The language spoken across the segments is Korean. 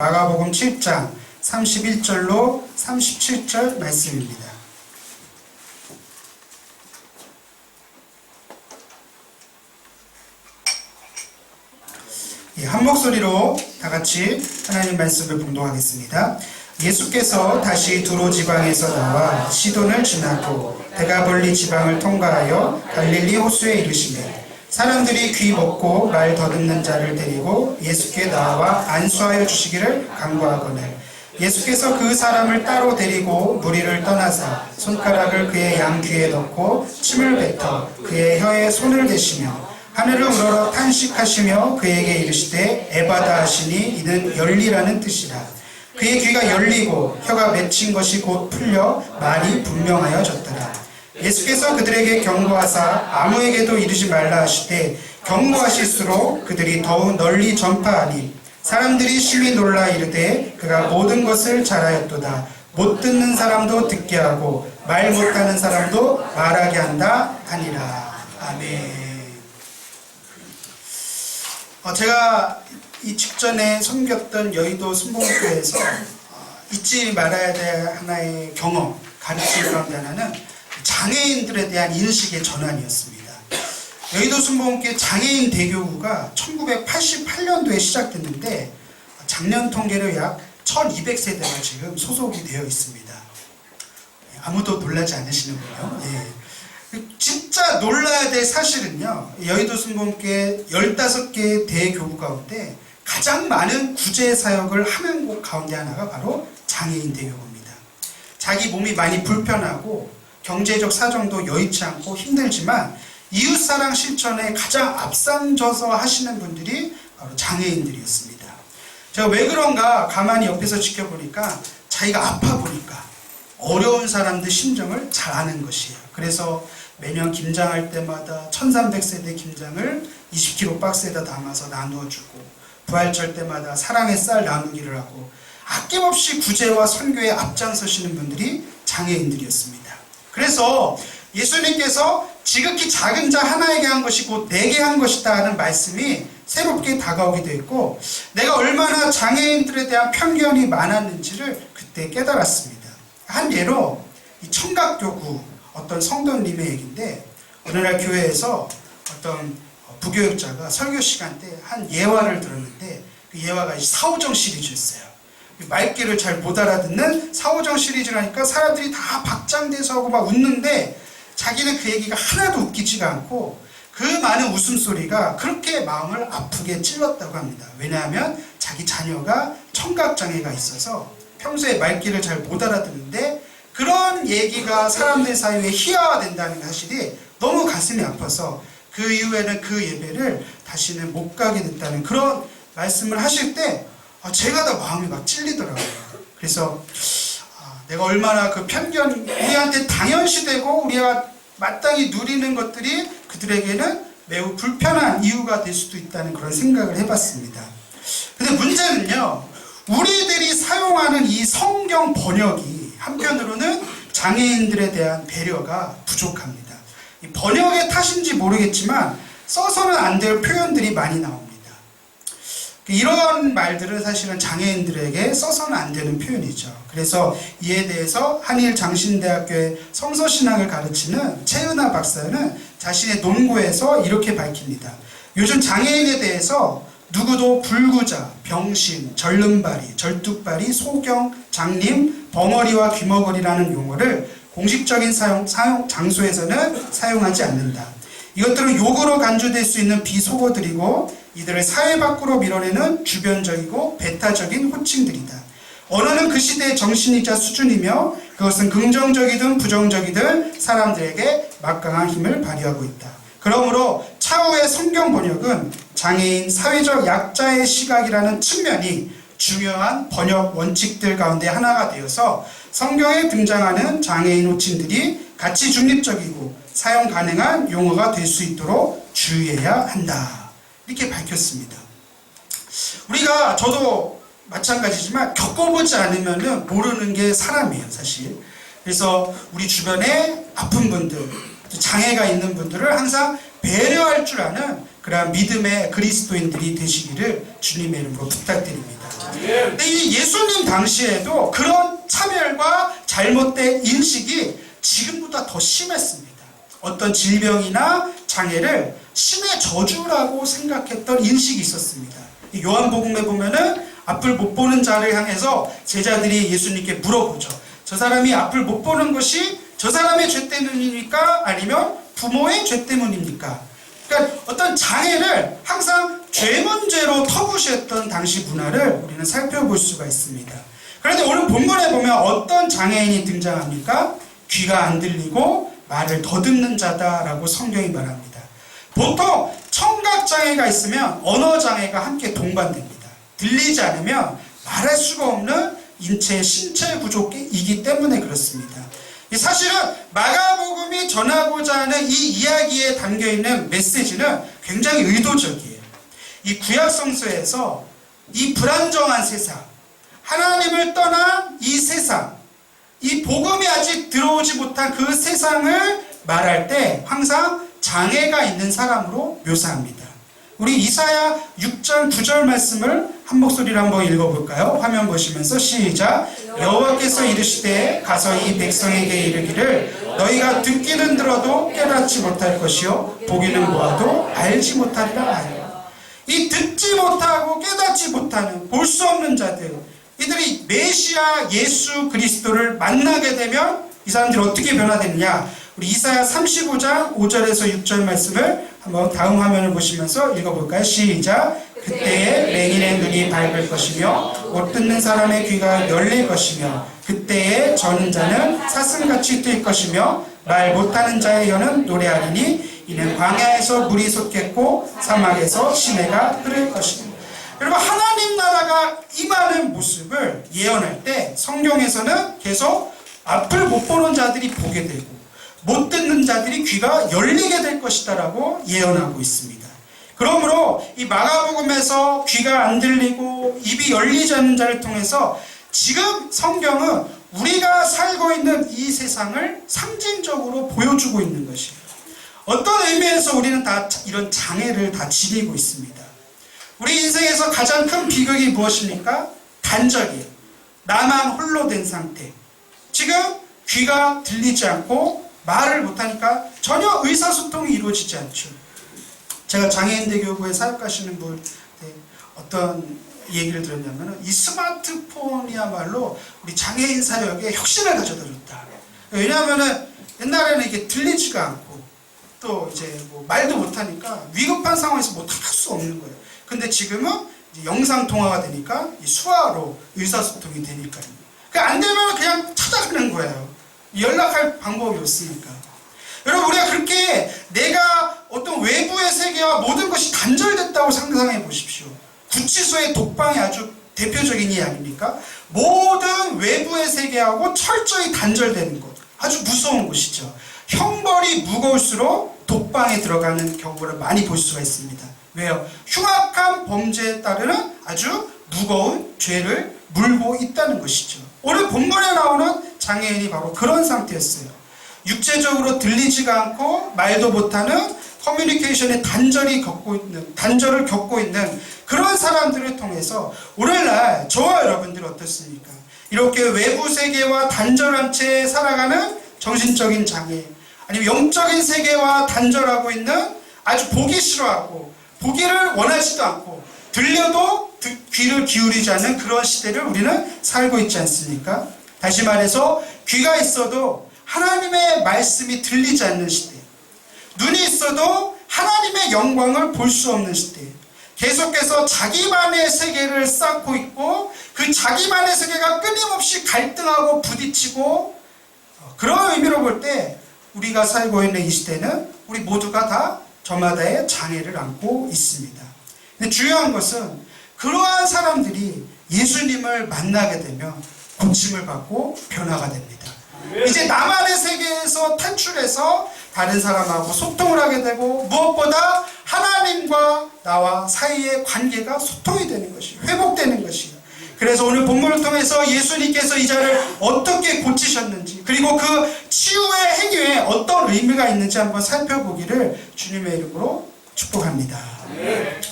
마가복음 7장 31절로 37절 말씀입니다. 한 목소리로 다 같이 하나님 말씀을 봉독하겠습니다. 예수께서 다시 두로 지방에서 나와 시돈을 지나고 데가볼리 지방을 통과하여 갈릴리 호수에 이르시매 사람들이 귀 먹고 말 더듬는 자를 데리고 예수께 나와 안수하여 주시기를 간구하거늘 예수께서 그 사람을 따로 데리고 무리를 떠나사 손가락을 그의 양귀에 넣고 침을 뱉어 그의 혀에 손을 대시며 하늘을 우러러 탄식하시며 그에게 이르시되 에바다 하시니 이는 열리라는 뜻이라. 그의 귀가 열리고 혀가 맺힌 것이 곧 풀려 말이 분명하여졌더라. 예수께서 그들에게 경고하사 아무에게도 이르지 말라 하시되 경고하실수록 그들이 더욱 널리 전파하니 사람들이 심히 놀라 이르되 그가 모든 것을 잘하였도다. 못 듣는 사람도 듣게 하고 말 못하는 사람도 말하게 한다 하니라. 아멘. 제가 이 직전에 섬겼던 여의도 순복음교회에서 잊지 말아야 될 하나의 경험, 가르침 가운데 하나는 장애인들에 대한 인식의 전환이었습니다. 여의도 순복음교회 장애인 대교구가 1988년도에 시작됐는데 작년 통계로 약 1200세대가 지금 소속이 되어 있습니다. 아무도 놀라지 않으시는군요. 예. 진짜 놀라야 될 사실은요, 여의도 순복음교회 15개의 대교구 가운데 가장 많은 구제 사역을 하는 곳 가운데 하나가 바로 장애인 대교구입니다. 자기 몸이 많이 불편하고 경제적 사정도 여의치 않고 힘들지만 이웃사랑 실천에 가장 앞장서서 하시는 분들이 바로 장애인들이었습니다. 제가 왜 그런가 가만히 옆에서 지켜보니까 자기가 아파 보니까 어려운 사람들 심정을 잘 아는 것이에요. 그래서 매년 김장할 때마다 1300세대 김장을 20kg 박스에다 담아서 나누어주고 부활절 때마다 사랑의 쌀 나누기를 하고 아낌없이 구제와 선교에 앞장서시는 분들이 장애인들이었습니다. 그래서 예수님께서 지극히 작은 자 하나에게 한 것이 곧 내게 한 것이다 하는 말씀이 새롭게 다가오게 되었고 내가 얼마나 장애인들에 대한 편견이 많았는지를 그때 깨달았습니다. 한 예로 이 청각교구 어떤 성도님의 얘기인데 어느 날 교회에서 어떤 부교육자가 설교 시간 때 한 예화를 들었는데 그 예화가 사오정 시리즈였어요. 말귀를 잘 못 알아듣는 사오정 시리즈라니까 사람들이 다 박장대소 하고 막 웃는데 자기는 그 얘기가 하나도 웃기지가 않고 그 많은 웃음소리가 그렇게 마음을 아프게 찔렀다고 합니다. 왜냐하면 자기 자녀가 청각장애가 있어서 평소에 말귀를 잘 못 알아듣는데 그런 얘기가 사람들 사이에 희화화된다는 사실이 너무 가슴이 아파서 그 이후에는 그 예배를 다시는 못 가게 됐다는 그런 말씀을 하실 때 제가 다 마음이 막 찔리더라고요. 그래서 내가 얼마나 그 편견 우리한테 당연시되고 우리가 마땅히 누리는 것들이 그들에게는 매우 불편한 이유가 될 수도 있다는 그런 생각을 해봤습니다. 근데 문제는요, 우리들이 사용하는 이 성경 번역이 한편으로는 장애인들에 대한 배려가 부족합니다. 이 번역의 탓인지 모르겠지만 써서는 안 될 표현들이 많이 나옵니다. 이런 말들은 사실은 장애인들에게 써서는 안 되는 표현이죠. 그래서 이에 대해서 한일장신대학교의 성서신학을 가르치는 최은하 박사는 자신의 논고에서 이렇게 밝힙니다. 요즘 장애인에 대해서 누구도 불구자, 병신, 절름발이, 절뚝발이, 소경, 장님, 벙어리와 귀머거리라는 용어를 공식적인 사용 장소에서는 사용하지 않는다. 이것들은 욕으로 간주될 수 있는 비속어들이고 이들을 사회 밖으로 밀어내는 주변적이고 배타적인 호칭들이다. 언어는 그 시대의 정신이자 수준이며 그것은 긍정적이든 부정적이든 사람들에게 막강한 힘을 발휘하고 있다. 그러므로 차후의 성경 번역은 장애인 사회적 약자의 시각이라는 측면이 중요한 번역 원칙들 가운데 하나가 되어서 성경에 등장하는 장애인 호칭들이 가치 중립적이고 사용 가능한 용어가 될 수 있도록 주의해야 한다. 이렇게 밝혔습니다. 우리가 저도 마찬가지지만 겪어보지 않으면 모르는 게 사람이에요, 사실. 그래서 우리 주변에 아픈 분들, 장애가 있는 분들을 항상 배려할 줄 아는 그런 그러한 믿음의 그리스도인들이 되시기를 주님의 이름으로 부탁드립니다. 근데 이 예수님 당시에도 그런 차별과 잘못된 인식이 지금보다 더 심했습니다. 어떤 질병이나 장애를 신의 저주라고 생각했던 인식이 있었습니다. 요한복음에 보면은 앞을 못 보는 자를 향해서 제자들이 예수님께 물어보죠. 저 사람이 앞을 못 보는 것이 저 사람의 죄 때문입니까? 아니면 부모의 죄 때문입니까? 그러니까 어떤 장애를 항상 죄 문제로 터부시했던 당시 문화를 우리는 살펴볼 수가 있습니다. 그런데 오늘 본문에 보면 어떤 장애인이 등장합니까? 귀가 안 들리고 말을 더듬는 자다라고 성경이 말합니다. 보통 청각장애가 있으면 언어장애가 함께 동반됩니다. 들리지 않으면 말할 수가 없는 신체 구조이기 때문에 그렇습니다. 사실은 마가복음이 전하고자 하는 이 이야기에 담겨있는 메시지는 굉장히 의도적이에요. 이 구약성서에서 이 불안정한 세상, 하나님을 떠난 이 세상, 이 복음이 아직 들어오지 못한 그 세상을 말할 때 항상 장애가 있는 사람으로 묘사합니다. 우리 이사야 6장 9절 말씀을 한 목소리로 한번 읽어볼까요? 화면 보시면서 시작. 여호와께서 이르시되 가서 이 백성에게 이르기를 너희가 듣기는 들어도 깨닫지 못할 것이요 보기는 보아도 알지 못하리라 하여. 이 듣지 못하고 깨닫지 못하는 볼 수 없는 자들, 이들이 메시아 예수 그리스도를 만나게 되면 이 사람들이 어떻게 변화되느냐? 우리 이사야 35장 5절에서 6절 말씀을 한번 다음 화면을 보시면서 읽어볼까요? 시작. 그때에 맹인의 눈이 밝을 것이며 못 듣는 사람의 귀가 열릴 것이며 그때에 저는 자는 사슴같이 뛸 것이며 말 못하는 자의 혀는 노래하리니 이는 광야에서 물이 솟겠고 사막에서 시내가 흐를 것이니. 여러분, 하나님 나라가 임하는 모습을 예언할 때 성경에서는 계속 앞을 못 보는 자들이 보게 되고 못 듣는 자들이 귀가 열리게 될 것이다 라고 예언하고 있습니다. 그러므로 이 마가복음에서 귀가 안 들리고 입이 열리지 않는 자를 통해서 지금 성경은 우리가 살고 있는 이 세상을 상징적으로 보여주고 있는 것이에요. 어떤 의미에서 우리는 다 이런 장애를 다 지니고 있습니다. 우리 인생에서 가장 큰 비극이 무엇입니까? 단절이에요. 나만 홀로 된 상태. 지금 귀가 들리지 않고 말을 못하니까 전혀 의사소통이 이루어지지 않죠. 제가 장애인대교구에 사역하시는 분 어떤 얘기를 들었냐면 이 스마트폰이야말로 우리 장애인 사역에 혁신을 가져다 줬다. 왜냐하면 옛날에는 이게 들리지가 않고 또 이제 뭐 말도 못하니까 위급한 상황에서 못 할 수 없는 거예요. 근데 지금은 이제 영상 통화가 되니까 이 수화로 의사소통이 되니까요. 안 되면 그냥 찾아가는 거예요. 연락할 방법이 없으니까. 여러분, 우리가 그렇게 내가 어떤 외부의 세계와 모든 것이 단절됐다고 상상해 보십시오. 구치소의 독방이 아주 대표적인 이 아닙니까? 모든 외부의 세계하고 철저히 단절되는 것. 아주 무서운 곳이죠. 형벌이 무거울수록 독방에 들어가는 경우를 많이 볼 수가 있습니다. 왜요? 흉악한 범죄에 따르는 아주 무거운 죄를 물고 있다는 것이죠. 오늘 본문에 나오는 장애인이 바로 그런 상태였어요. 육체적으로 들리지가 않고 말도 못하는 커뮤니케이션의 단절을 겪고 있는 그런 사람들을 통해서 오늘날 저와 여러분들 어떻습니까? 이렇게 외부 세계와 단절한 채 살아가는 정신적인 장애, 아니면 영적인 세계와 단절하고 있는 아주 보기 싫어하고 보기를 원하지도 않고 들려도 귀를 기울이지 않는 그런 시대를 우리는 살고 있지 않습니까? 다시 말해서 귀가 있어도 하나님의 말씀이 들리지 않는 시대, 눈이 있어도 하나님의 영광을 볼 수 없는 시대, 계속해서 자기만의 세계를 쌓고 있고 그 자기만의 세계가 끊임없이 갈등하고 부딪히고, 그런 의미로 볼 때 우리가 살고 있는 이 시대는 우리 모두가 다 저마다의 장애를 안고 있습니다. 근데 중요한 것은 그러한 사람들이 예수님을 만나게 되면 고침을 받고 변화가 됩니다. 이제 나만의 세계에서 탈출해서 다른 사람하고 소통을 하게 되고, 무엇보다 하나님과 나와 사이의 관계가 소통이 되는 것이에요. 회복되는 것이에요. 그래서 오늘 본문을 통해서 예수님께서 이 자를 어떻게 고치셨는지, 그리고 그 치유의 행위에 어떤 의미가 있는지 한번 살펴보기를 주님의 이름으로 축복합니다.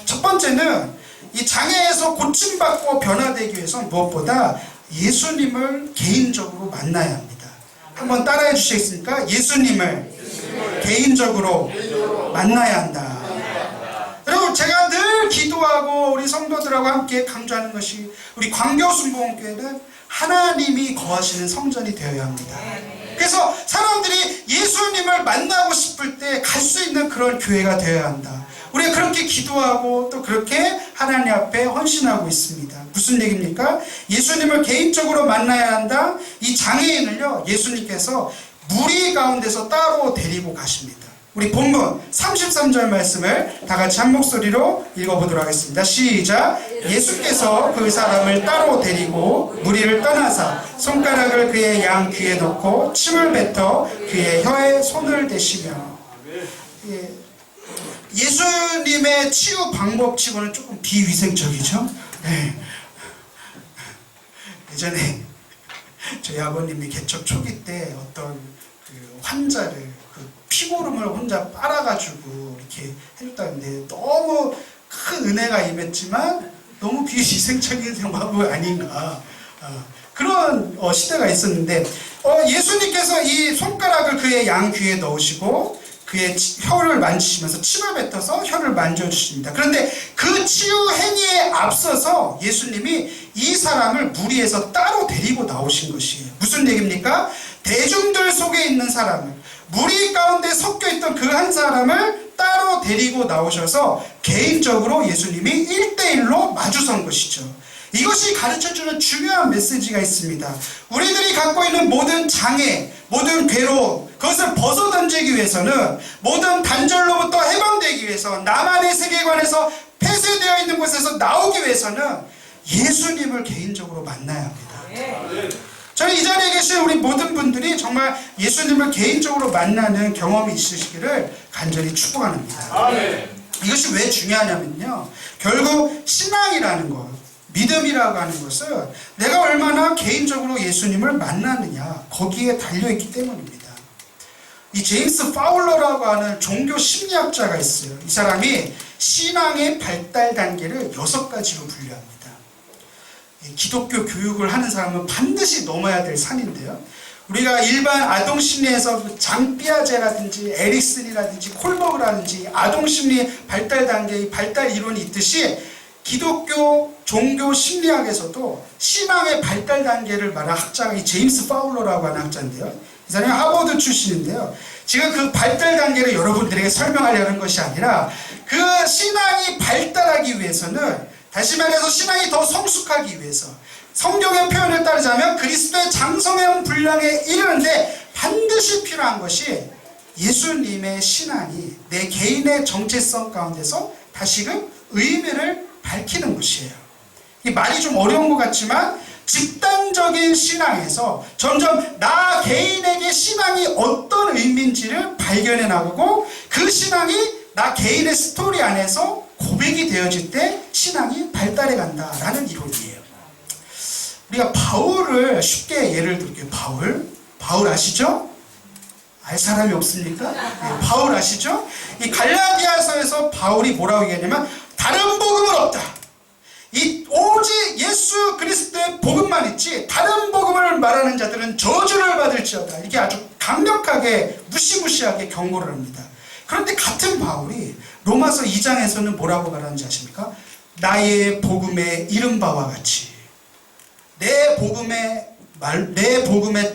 첫 번째는 이 장애에서 고침받고 변화되기 위해서는 무엇보다 예수님을 개인적으로 만나야 합니다. 한번 따라해 주시겠습니까? 예수님을 개인적으로 만나야 한다. 여러분, 제가 늘 기도하고 우리 성도들하고 함께 강조하는 것이 우리 광교순복음교회는 하나님이 거하시는 성전이 되어야 합니다. 그래서 사람들이 예수님을 만나고 싶을 때 갈 수 있는 그런 교회가 되어야 한다. 우리가 그렇게 기도하고 또 그렇게 하나님 앞에 헌신하고 있습니다. 무슨 얘기입니까? 예수님을 개인적으로 만나야 한다. 이 장애인을요, 예수님께서 무리 가운데서 따로 데리고 가십니다. 우리 본문 33절 말씀을 다 같이 한 목소리로 읽어보도록 하겠습니다. 시작. 예수께서 그 사람을 따로 데리고 무리를 떠나사 손가락을 그의 양 귀에 넣고 침을 뱉어 그의 혀에 손을 대시며. 예수님의 치유 방법치고는 조금 비위생적이죠. 네. 예전에 저희 아버님이 개척 초기 때 어떤 그 환자를 피고름을 혼자 빨아가지고 이렇게 해줬다는데 너무 큰 은혜가 임했지만 너무 비위생적인 방법이 아닌가, 그런 시대가 있었는데, 예수님께서 이 손가락을 그의 양 귀에 넣으시고 그의 혀를 만지시면서 침을 뱉어서 혀를 만져주십니다. 그런데 그 치유 행위에 앞서서 예수님이 이 사람을 무리에서 따로 데리고 나오신 것이에요. 무슨 얘기입니까? 대중들 속에 있는 사람을, 무리 가운데 섞여있던 그 한 사람을 따로 데리고 나오셔서 개인적으로 예수님이 1대1로 마주선 것이죠. 이것이 가르쳐주는 중요한 메시지가 있습니다. 우리들이 갖고 있는 모든 장애, 모든 괴로움, 그것을 벗어던지기 위해서는, 모든 단절로부터 해방되기 위해서, 나만의 세계관에서 폐쇄되어 있는 곳에서 나오기 위해서는 예수님을 개인적으로 만나야 합니다. 저는 이 자리에 계신 우리 모든 분들이 정말 예수님을 개인적으로 만나는 경험이 있으시기를 간절히 축복합니다. 이것이 왜 중요하냐면요, 결국 신앙이라는 것, 믿음이라고 하는 것은 내가 얼마나 개인적으로 예수님을 만나느냐, 거기에 달려있기 때문입니다. 이 제임스 파울러라고 하는 종교 심리학자가 있어요. 이 사람이 신앙의 발달 단계를 6가지로 분류합니다. 기독교 교육을 하는 사람은 반드시 넘어야 될 산인데요, 우리가 일반 아동심리에서 장삐아제라든지 에릭슨이라든지 콜버그라든지 아동심리 발달 단계의 발달 이론이 있듯이 기독교 종교 심리학에서도 신앙의 발달 단계를 말하는 학자가 이 제임스 파울러라고 하는 학자인데요, 이 사람이 하버드 출신인데요, 지금 그 발달 단계를 여러분들에게 설명하려는 것이 아니라 그 신앙이 발달하기 위해서는, 다시 말해서 신앙이 더 성숙하기 위해서, 성경의 표현을 따르자면 그리스도의 장성형 분량에 이르는데 반드시 필요한 것이 예수님의 신앙이 내 개인의 정체성 가운데서 다시금 의미를 밝히는 것이에요. 이 말이 좀 어려운 것 같지만 집단적인 신앙에서 점점 나 개인에게 신앙이 어떤 의미인지를 발견해 나가고 그 신앙이 나 개인의 스토리 안에서 고백이 되어질 때 신앙이 발달해 간다라는 이론이에요. 우리가 바울을 쉽게 예를 들게요. 바울 아시죠? 알 사람이 없습니까? 네, 바울 아시죠? 이 갈라디아서에서 바울이 뭐라고 얘기하냐면 다른 복음은 없다. 이 오직 예수 그리스도의 복음만 있지 다른 복음을 말하는 자들은 저주를 받을지어다. 이렇게 아주 강력하게 무시무시하게 경고를 합니다. 그런데 같은 바울이 로마서 2장에서는 뭐라고 말하는지 아십니까? 나의 복음에 이른 바와 같이 내 복음에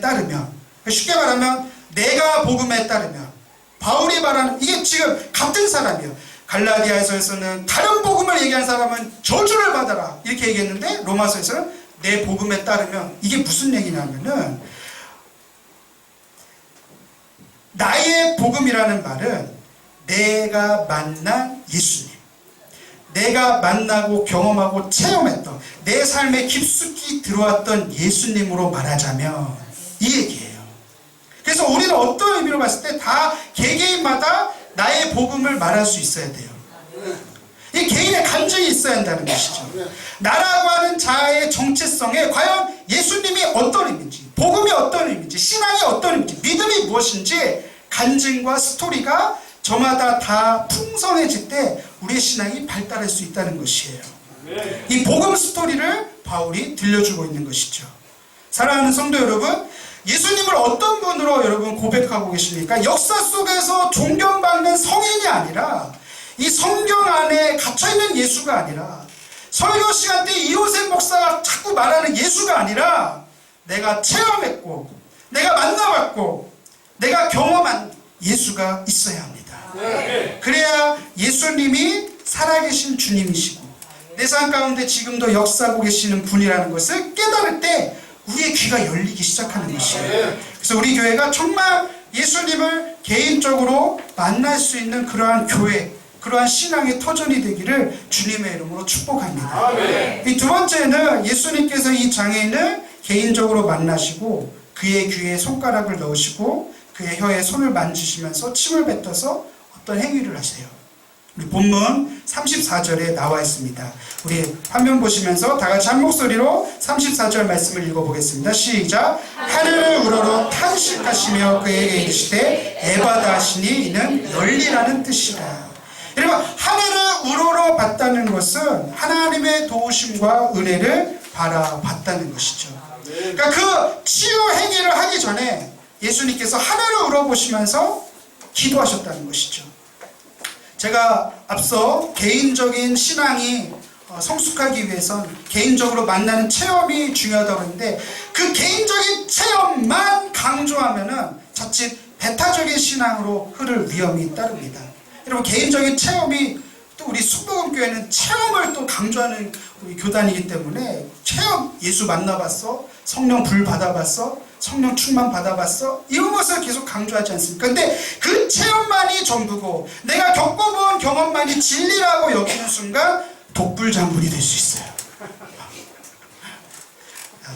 따르면, 쉽게 말하면 내가 복음에 따르면, 바울이 말하는 이게 지금 같은 사람이에요. 갈라디아서에서는 다른 복음을 얘기한 사람은 저주를 받아라 이렇게 얘기했는데 로마서에서는 내 복음에 따르면, 이게 무슨 얘기냐면은 나의 복음이라는 말은 내가 만난 예수님, 내가 만나고 경험하고 체험했던 내 삶에 깊숙이 들어왔던 예수님으로 말하자면 이 얘기예요. 그래서 우리는 어떤 의미로 봤을 때 다 개개인마다 나의 복음을 말할 수 있어야 돼요. 이 개인의 감정이 있어야 한다는 것이죠. 나라고 하는 자의 정체성에 과연 예수님이 어떤 의미인지, 복음이 어떤 의미인지, 신앙이 어떤 의미인지, 믿음이 무엇인지 간증과 스토리가 저마다 다 풍성해질 때 우리의 신앙이 발달할 수 있다는 것이에요. 이 복음 스토리를 바울이 들려주고 있는 것이죠. 사랑하는 성도 여러분, 예수님을 어떤 분으로 여러분 고백하고 계십니까? 역사 속에서 존경받는 성인이 아니라, 이 성경 안에 갇혀있는 예수가 아니라, 설교 시간 때 이호셉 목사가 자꾸 말하는 예수가 아니라, 내가 체험했고 내가 만나봤고 내가 경험한 예수가 있어야 합니다. 그래야 예수님이 살아계신 주님이시고 내 삶 가운데 지금도 역사하고 계시는 분이라는 것을 깨달을 때 우리의 귀가 열리기 시작하는 것이에요. 그래서 우리 교회가 정말 예수님을 개인적으로 만날 수 있는 그러한 교회, 그러한 신앙의 터전이 되기를 주님의 이름으로 축복합니다. 이 두 번째는 예수님께서 이 장애인을 개인적으로 만나시고 그의 귀에 손가락을 넣으시고 그의 혀에 손을 만지시면서 침을 뱉어서 어떤 행위를 하세요. 우리 본문 34절에 나와 있습니다. 우리 화면 보시면서 다 같이 한 목소리로 34절 말씀을 읽어보겠습니다. 시작. 하늘을 우러러 탄식하시며 그에게 이르시되 에바다 하시니 이는 열리라는 뜻이라. 여러분, 하늘을 우러러 봤다는 것은 하나님의 도우심과 은혜를 바라봤다는 것이죠. 그러니까 그 치유 행위를 하기 전에 예수님께서 하늘을 우러보시면서 기도하셨다는 것이죠. 제가 앞서 개인적인 신앙이 성숙하기 위해선 개인적으로 만나는 체험이 중요하다고 했는데, 그 개인적인 체험만 강조하면은 자칫 배타적인 신앙으로 흐를 위험이 따릅니다. 여러분, 개인적인 체험이, 또 우리 순복음교회는 체험을 또 강조하는 우리 교단이기 때문에, 체험, 예수 만나봤어? 성령 불 받아봤어? 성령 충만 받아봤어? 이런 것을 계속 강조하지 않습니까? 근데 그 체험만이 전부고 내가 겪어본 경험만이 진리라고 여기는 순간 독불장군이 될 수 있어요.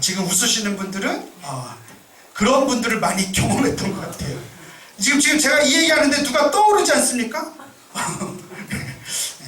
지금 웃으시는 분들은 그런 분들을 많이 경험했던 것 같아요. 지금 제가 이 얘기하는데 누가 떠오르지 않습니까?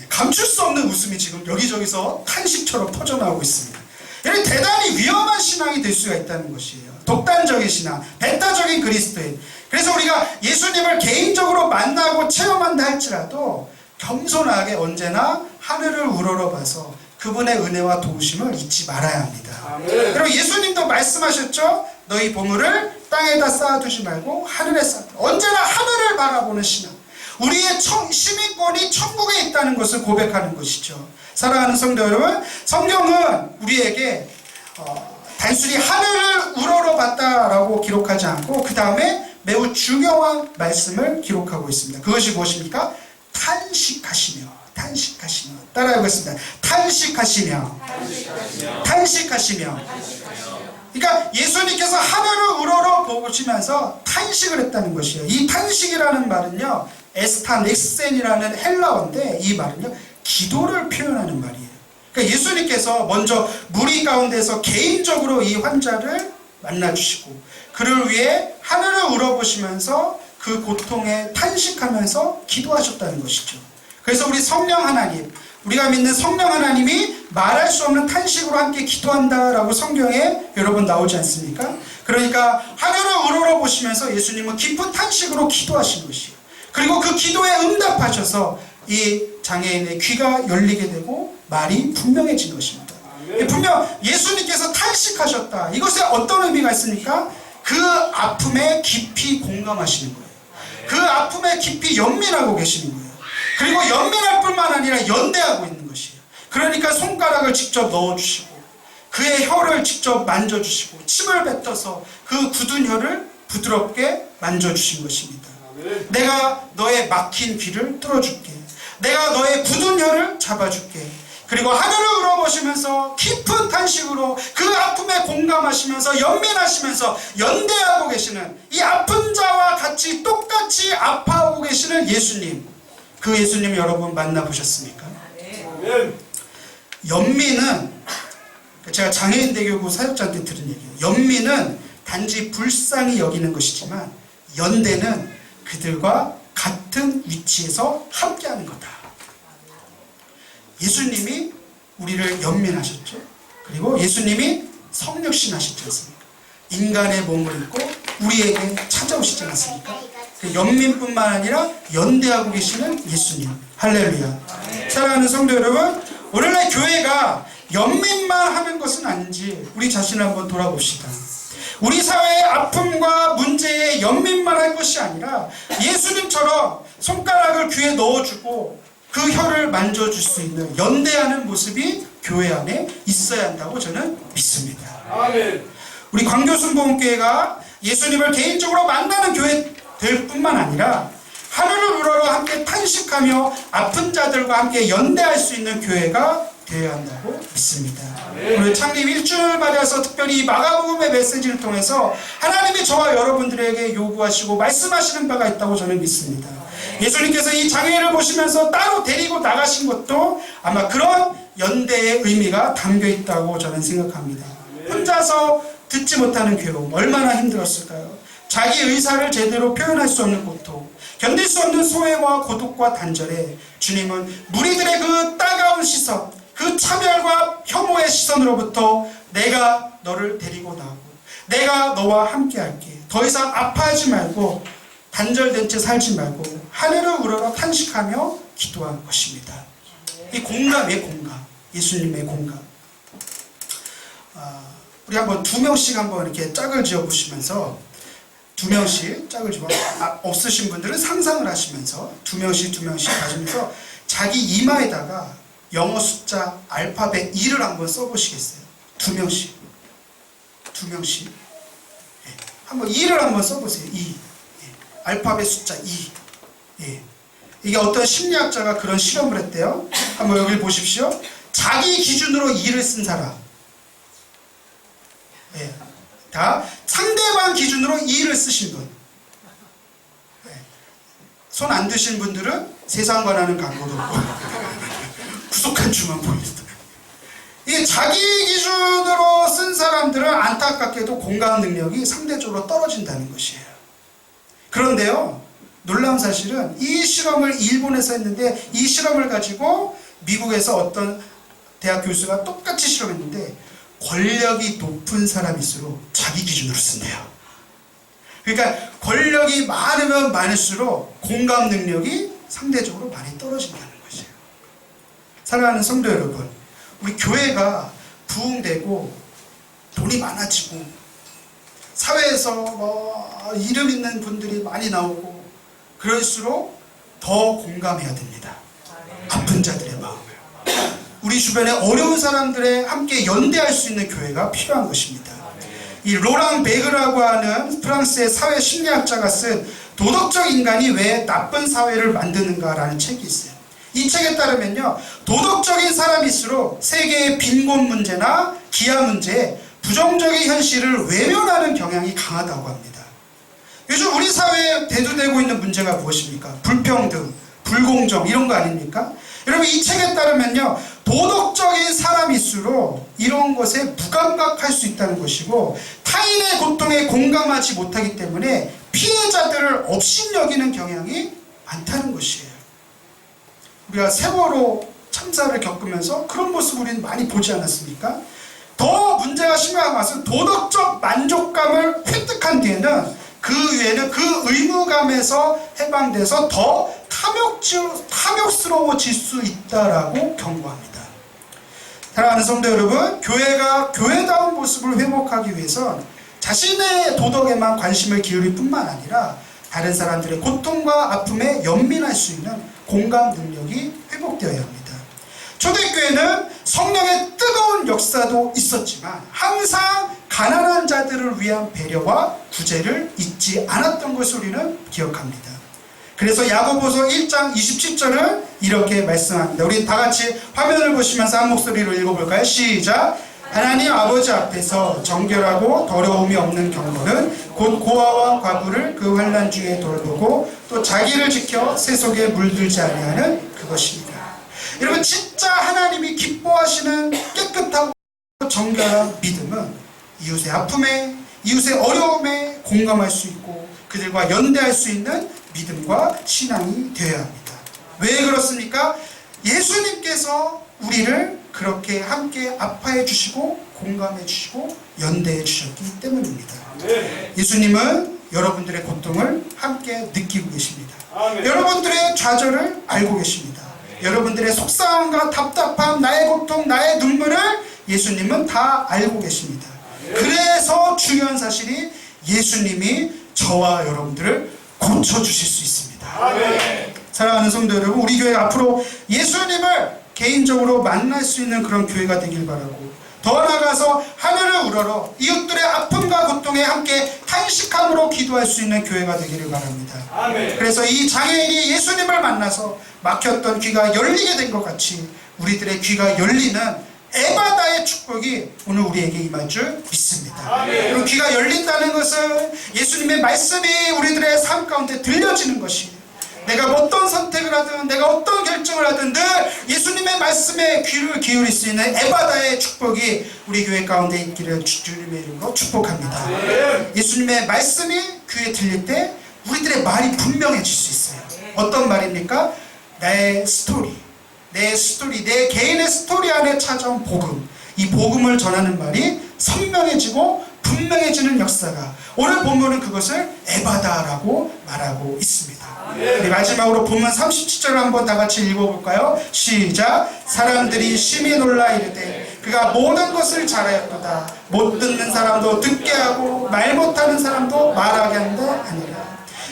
감출 수 없는 웃음이 지금 여기저기서 탄식처럼 터져나오고 있습니다. 이런 대단히 위험한 신앙이 될 수가 있다는 것이에요. 독단적인 신앙, 배타적인 그리스도인. 그래서 우리가 예수님을 개인적으로 만나고 체험한다 할지라도 겸손하게 언제나 하늘을 우러러봐서 그분의 은혜와 도우심을 잊지 말아야 합니다. 여러분, 예수님도 말씀하셨죠? 너희 보물을 땅에다 쌓아두지 말고 하늘에 쌓아. 언제나 하늘을 바라보는 신앙. 우리의 시민권이 천국에 있다는 것을 고백하는 것이죠. 사랑하는 성도 여러분, 성경은 우리에게 단순히 하늘을 우러러봤다라고 기록하지 않고 그 다음에 매우 중요한 말씀을 기록하고 있습니다. 그것이 무엇입니까? 탄식하시며 따라해보겠습니다. 탄식하시며. 그러니까 예수님께서 하늘을 우러러 보시면서 탄식을 했다는 것이에요. 이 탄식이라는 말은요, 에스타넥센이라는 헬라어인데 이 말은요, 기도를 표현하는 말이에요. 그러니까 예수님께서 먼저 무리 가운데서 개인적으로 이 환자를 만나주시고 그를 위해 하늘을 우러보시면서 그 고통에 탄식하면서 기도하셨다는 것이죠. 그래서 우리 성령 하나님, 우리가 믿는 성령 하나님이 말할 수 없는 탄식으로 함께 기도한다라고 성경에 여러분 나오지 않습니까? 그러니까 하늘을 우러러보시면서 예수님은 깊은 탄식으로 기도하신 것이에요. 그리고 그 기도에 응답하셔서 이 장애인의 귀가 열리게 되고 말이 분명해진 것입니다. 분명 예수님께서 탄식하셨다. 이것에 어떤 의미가 있습니까? 그 아픔에 깊이 공감하시는 거예요. 그 아픔에 깊이 연민하고 계시는 거예요. 그리고 연민할 뿐만 아니라 연대하고 있는 것이에요. 그러니까 손가락을 직접 넣어주시고 그의 혀를 직접 만져주시고 침을 뱉어서 그 굳은 혀를 부드럽게 만져주신 것입니다. 내가 너의 막힌 귀를 뚫어줄게. 내가 너의 굳은 혀를 잡아줄게. 그리고 하늘을 우러보시면서 깊은 탄식으로 그 아픔에 공감하시면서 연민하시면서 연대하고 계시는 이 아픈 자와 같이 똑같이 아파하고 계시는 예수님, 그 예수님 여러분 만나보셨습니까? 연민은, 제가 장애인대교구 사역자한테 들은 얘기예요. 연민은 단지 불쌍히 여기는 것이지만 연대는 그들과 같은 위치에서 함께하는 거다. 예수님이 우리를 연민하셨죠. 그리고 예수님이 성육신 하셨지 않습니까? 인간의 몸을 입고 우리에게 찾아오시지 않습니까? 연민뿐만 아니라 연대하고 계시는 예수님. 할렐루야. 사랑하는 성도 여러분, 오늘날 교회가 연민만 하는 것은 아닌지 우리 자신을 한번 돌아봅시다. 우리 사회의 아픔과 문제에 연민만 할 것이 아니라 예수님처럼 손가락을 귀에 넣어주고 그 혀를 만져줄 수 있는 연대하는 모습이 교회 안에 있어야 한다고 저는 믿습니다. 아멘. 우리 광교순복음교회가 예수님을 개인적으로 만나는 교회 될 뿐만 아니라 하늘을 우러러 함께 탄식하며 아픈 자들과 함께 연대할 수 있는 교회가 되어야 한다고 믿습니다. 오늘 창립 1주를 맞아서 특별히 마가복음의 메시지를 통해서 하나님이 저와 여러분들에게 요구하시고 말씀하시는 바가 있다고 저는 믿습니다. 예수님께서 이 장애를 보시면서 따로 데리고 나가신 것도 아마 그런 연대의 의미가 담겨 있다고 저는 생각합니다. 혼자서 듣지 못하는 괴로움 얼마나 힘들었을까요? 자기 의사를 제대로 표현할 수 없는 고통, 견딜 수 없는 소외와 고독과 단절에 주님은 무리들의 그 따가운 시선, 그 차별과 혐오의 시선으로부터 내가 너를 데리고 나오고 내가 너와 함께 할게. 더 이상 아파하지 말고 단절된 채 살지 말고 하늘을 우러러 탄식하며 기도한 것입니다. 이 공감의 공감, 예수님의 공감. 우리 한번 2명씩 한번 이렇게 짝을 지어 보시면서 2명씩 짝을 지어 없으신 분들은 상상을 하시면서 2명씩 가시면서 자기 이마에다가 영어 숫자 알파벳 2를 한번 써보시겠어요? 2명씩 예. 한번 2를 한번 써보세요. 2 예. 알파벳 숫자 2 예. 이게 어떤 심리학자가 그런 실험을 했대요. 한번 여기 보십시오. 자기 기준으로 2를 쓴 사람 예. 다 상대방 기준으로 2를 쓰신 분 예. 손 안 드신 분들은 세상 관하는 각오도 없고 구속한 주만 보입니다. 이게 자기 기준으로 쓴 사람들은 안타깝게도 공감 능력이 상대적으로 떨어진다는 것이에요. 그런데요, 놀라운 사실은 이 실험을 일본에서 했는데 이 실험을 가지고 미국에서 어떤 대학 교수가 똑같이 실험했는데 권력이 높은 사람일수록 자기 기준으로 쓴대요. 그러니까 권력이 많으면 많을수록 공감 능력이 상대적으로 많이 떨어진다는 거예요. 사랑하는 성도 여러분, 우리 교회가 부흥되고 돈이 많아지고 사회에서 이름 있는 분들이 많이 나오고 그럴수록 더 공감해야 됩니다. 아픈 자들의 마음을. 우리 주변에 어려운 사람들에 함께 연대할 수 있는 교회가 필요한 것입니다. 이 로랑 베그라고 하는 프랑스의 사회 심리학자가 쓴 도덕적 인간이 왜 나쁜 사회를 만드는가라는 책이 있어요. 이 책에 따르면요, 도덕적인 사람일수록 세계의 빈곤 문제나 기아 문제에 부정적인 현실을 외면하는 경향이 강하다고 합니다. 요즘 우리 사회에 대두되고 있는 문제가 무엇입니까? 불평등, 불공정 이런 거 아닙니까? 여러분, 이 책에 따르면요, 도덕적인 사람일수록 이런 것에 무감각할 수 있다는 것이고 타인의 고통에 공감하지 못하기 때문에 피해자들을 업신여기는 경향이 많다는 것이에요. 우리가 세월호 참사를 겪으면서 그런 모습을 우리는 많이 보지 않았습니까? 더 문제가 심각한 것은 도덕적 만족감을 획득한 뒤에는 그 위에는 그 의무감에서 해방돼서 더 탐욕스러워질 수 있다라고 경고합니다. 사랑하는 성도 여러분, 교회가 교회다운 모습을 회복하기 위해선 자신의 도덕에만 관심을 기울일 뿐만 아니라 다른 사람들의 고통과 아픔에 연민할 수 있는 공감 능력이 회복되어야 합니다. 초대교회는 성령의 뜨거운 역사도 있었지만 항상 가난한 자들을 위한 배려와 구제를 잊지 않았던 것을 우리는 기억합니다. 그래서 야고보서 1장 27절은 이렇게 말씀합니다. 우리 다 같이 화면을 보시면서 한 목소리로 읽어볼까요? 시작! 하나님 아버지 앞에서 정결하고 더러움이 없는 경건은 곧 고아와 과부를 그 환난 중에 돌보고 또 자기를 지켜 세속에 물들지 아니하는 그것입니다. 여러분, 진짜 하나님이 기뻐하시는 깨끗하고 정결한 믿음은 이웃의 아픔에, 이웃의 어려움에 공감할 수 있고 그들과 연대할 수 있는 믿음과 신앙이 되어야 합니다. 왜 그렇습니까? 예수님께서 우리를 그렇게 함께 아파해 주시고 공감해 주시고 연대해 주셨기 때문입니다. 예수님은 여러분들의 고통을 함께 느끼고 계십니다. 아멘. 여러분들의 좌절을 알고 계십니다. 여러분들의 속상함과 답답함, 나의 고통, 나의 눈물을 예수님은 다 알고 계십니다. 그래서 중요한 사실이 예수님이 저와 여러분들을 고쳐주실 수 있습니다. 아멘. 사랑하는 성도 여러분, 우리 교회 앞으로 예수님을 개인적으로 만날 수 있는 그런 교회가 되길 바라고, 더 나아가서 하늘을 우러러 이웃들의 아픔과 고통에 함께 탄식함으로 기도할 수 있는 교회가 되기를 바랍니다. 아멘. 그래서 이 장애인이 예수님을 만나서 막혔던 귀가 열리게 된 것 같이 우리들의 귀가 열리는 에바다의 축복이 오늘 우리에게 임할 줄 믿습니다. 아멘. 그리고 귀가 열린다는 것은 예수님의 말씀이 우리들의 삶 가운데 들려지는 것이, 내가 어떤 선택을 하든 내가 어떤 결정을 하든 늘 예수님의 말씀에 귀를 기울일 수 있는 에바다의 축복이 우리 교회 가운데 있기를 주님의 이름으로 축복합니다. 예수님의 말씀이 귀에 들릴 때 우리들의 말이 분명해질 수 있어요. 어떤 말입니까? 내 스토리, 내 개인의 스토리 안에 찾아온 복음, 이 복음을 전하는 말이 선명해지고 분명해지는 역사가, 오늘 본문은 그것을 에바다라고 말하고 있습니다. 우리 마지막으로 본문 37절을 한번 다 같이 읽어볼까요? 시작. 사람들이 심히 놀라 이르되 그가 모든 것을 잘하였도다. 못 듣는 사람도 듣게 하고 말 못하는 사람도 말하게 한다 아니라.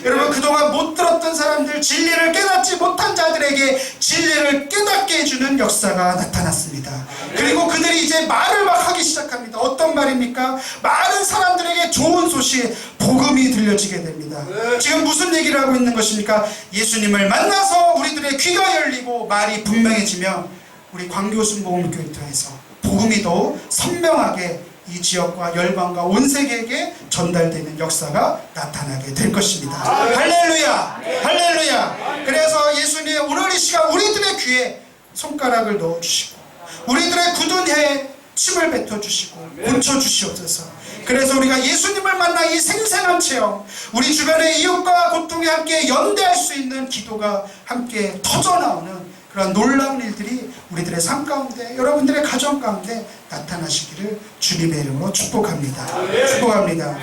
여러분, 그동안 못 들었던 사람들, 진리를 깨닫지 못한 자들에게 진리를 깨닫게 해주는 역사가 나타났습니다. 그리고 그들이 이제 말을 막 하기 시작합니다. 어떤 말입니까? 많은 사람들에게 좋은 소식, 복음이 들려지게 됩니다. 지금 무슨 얘기를 하고 있는 것입니까? 예수님을 만나서 우리들의 귀가 열리고 말이 분명해지며 우리 광교순복음교회 통해서 복음이 더욱 선명하게 이 지역과 열방과 온 세계에게 전달되는 역사가 나타나게 될 것입니다. 할렐루야! 할렐루야! 그래서 예수님 오늘 이 시간 우리들의 귀에 손가락을 넣어주시고 우리들의 굳은 혀에 침을 뱉어주시고 고쳐주시옵소서. 그래서 우리가 예수님을 만나 이 생생한 체험, 우리 주변의 이웃과 고통에 함께 연대할 수 있는 기도가 함께 터져나오는 그런 놀라운 일들이 우리들의 삶 가운데, 여러분들의 가정 가운데 나타나시기를 주님의 이름으로 축복합니다. 축복합니다.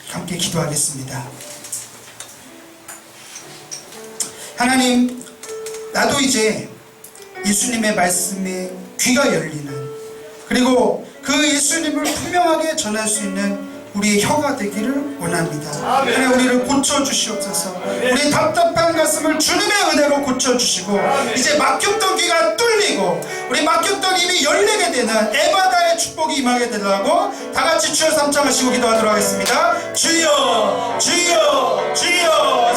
함께 기도하겠습니다. 하나님, 나도 이제 예수님의 말씀에 귀가 열리는, 그리고 그 예수님을 분명하게 전할 수 있는 우리의 혀가 되기를 원합니다. 하나님, 우리를 고쳐주시옵소서. 우리 답답한 가슴을 주님의 은혜로 고쳐주시고 이제 막혔던 귀가 뚫리고 우리 막혔던 입이 열리게 되는 에바다의 축복이 임하게 되라고 다같이 주여 삼창하시고 기도하도록 하겠습니다. 주여 주여 주여.